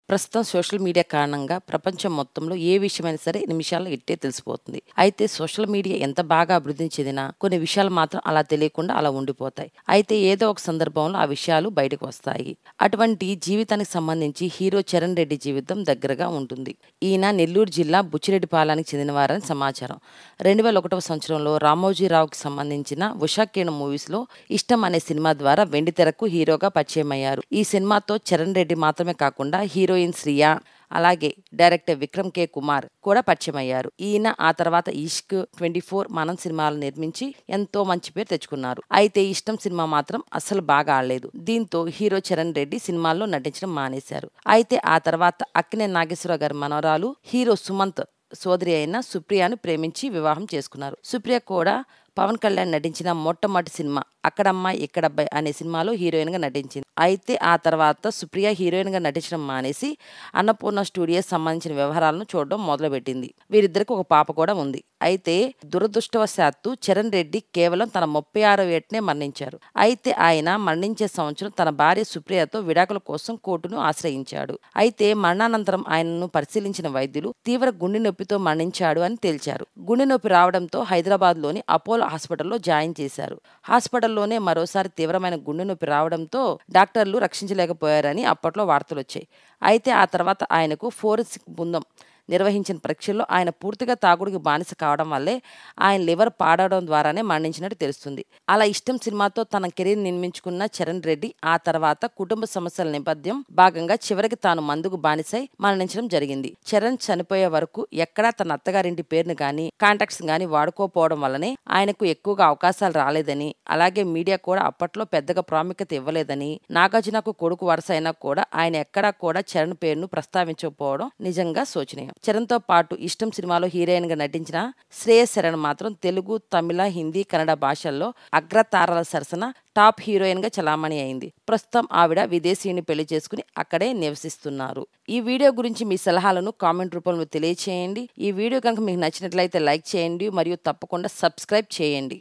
ప్రస్తుతం social media కారణంగా ప్రపంచం మొత్తంలో ఏ విషయమైనా సరే నిమిషాల్లో ఇట్టే తెలిసిపోతుంది. అయితే సోషల్ మీడియా ఎంత బాగా అభివృద్ధి చెందినా కొన్ని విషయాలు మాత్రం అలా తెలియకుండా అలా ఉండిపోతాయి. అయితే ఏదో ఒక సందర్భంలో ఆ విషయాలు బయటకు వస్తాయి. అటువంటి జీవితానికి సంబంధించి హీరో చరణ్ రెడ్డి జీవితం దగ్గరగా ఉంటుంది. ఈయన నెల్లూరు జిల్లా బుచ్చిరెడ్డిపాలెనికి చెందినవారని సమాచారం. 2001వ సంవత్సరంలో రామోజీరావుకి సంబంధించిన ఉషాకిరణ్ మూవీస్లో ఇష్టం అనే సినిమా ద్వారా వెండితెరకు హీరోగా పరిచయమయ్యారు. ఈ సినిమాతో చరణ్ రెడ్డి మాత్రమే కాకుండా హీరోయిన్ శ్రియా, అలాగే డైరెక్టర్ విక్రమ్ కే కుమార్ కూడా పరిచయమయ్యారు. ఈయన ఆ తర్వాత ఇష్క్, 24, మనం సినిమాలు నిర్మించి ఎంతో మంచి పేరు తెచ్చుకున్నారు. అయితే ఇష్టం సినిమా మాత్రం అస్సలు బాగా ఆడలేదు. దీంతో హీరో చరణ్ రెడ్డి సినిమాల్లో నటించడం మానేశారు. అయితే ఆ తర్వాత అక్కినేని నాగేశ్వరరావు గారి మనవరాలు హీరో సుమంత్ సోదరి అయిన సుప్రియను ప్రేమించి వివాహం చేసుకున్నారు. సుప్రియ కూడా పవన్ కళ్యాణ్ నటించిన మొట్టమొదటి సినిమా అక్కడమ్మాయి ఇక్కడబ్బాయి అనే సినిమాలో హీరోయిన్గా నటించింది. అయితే ఆ తర్వాత సుప్రియ హీరోయిన్గా నటించడం మానేసి అన్నపూర్ణ స్టూడియోస్ సంబంధించిన వ్యవహారాలను చూడడం మొదలుపెట్టింది. వీరిద్దరికి ఒక పాప కూడా ఉంది. అయితే దురదృష్టవశాత్తు చరణ్ రెడ్డి కేవలం తన 36వ ఏటనే మరణించారు. అయితే ఆయన మరణించే సంవత్సరం తన భార్య సుప్రియతో విడాకుల కోసం కోర్టును ఆశ్రయించాడు. అయితే మరణానంతరం ఆయనను పరిశీలించిన వైద్యులు తీవ్ర గుండె నొప్పితో మరణించాడు అని తేల్చారు. గుండె నొప్పి రావడంతో హైదరాబాద్లోని అపోలో హాస్పిటల్లో జాయిన్ చేశారు. హాస్పిటల్లోనే మరోసారి తీవ్రమైన గుండె నొప్పి రావడంతో డాక్టర్లు రక్షించలేకపోయారని అప్పట్లో వార్తలు వచ్చాయి. అయితే ఆ తర్వాత ఆయనకు ఫోరెన్సిక్ బృందం నిర్వహించిన పరీక్షల్లో ఆయన పూర్తిగా తాగుడికి బానిస కావడం వల్లే ఆయన లివర్ పాడవడం ద్వారానే మరణించినట్టు తెలుస్తుంది. అలా ఇష్టం సినిమాతో తన కెరీర్ నిర్మించుకున్న చరణ్ రెడ్డి ఆ తర్వాత కుటుంబ సమస్యల నేపథ్యం భాగంగా చివరికి తాను మందుకు బానిసై మరణించడం జరిగింది. చరణ్ చనిపోయే వరకు ఎక్కడా తన అత్తగారింటి పేరును గానీ కాంటాక్ట్స్ గానీ వాడుకోపోవడం వల్లనే ఆయనకు ఎక్కువగా అవకాశాలు రాలేదని, అలాగే మీడియా కూడా అప్పట్లో పెద్దగా ప్రాముఖ్యత ఇవ్వలేదని, నాగార్జునకు కొడుకు వరుస అయినా కూడా ఆయన ఎక్కడా కూడా చరణ్ పేరును ప్రస్తావించకపోవడం నిజంగా శోచనీయం. చరణ్తో పాటు ఇష్టం సినిమాలో హీరోయిన్గా నటించిన శ్రేయస్ శరణ్ మాత్రం తెలుగు, తమిళ, హిందీ, కన్నడ భాషల్లో అగ్రతారల సరసన టాప్ హీరోయిన్గా చలామణి అయింది. ప్రస్తుతం ఆవిడ విదేశీయుని పెళ్లి చేసుకుని అక్కడే నివసిస్తున్నారు. ఈ వీడియో గురించి మీ సలహాలను కామెంట్ రూపంలో తెలియచేయండి. ఈ వీడియో కనుక మీకు నచ్చినట్లయితే లైక్ చేయండి మరియు తప్పకుండా సబ్స్క్రైబ్ చేయండి.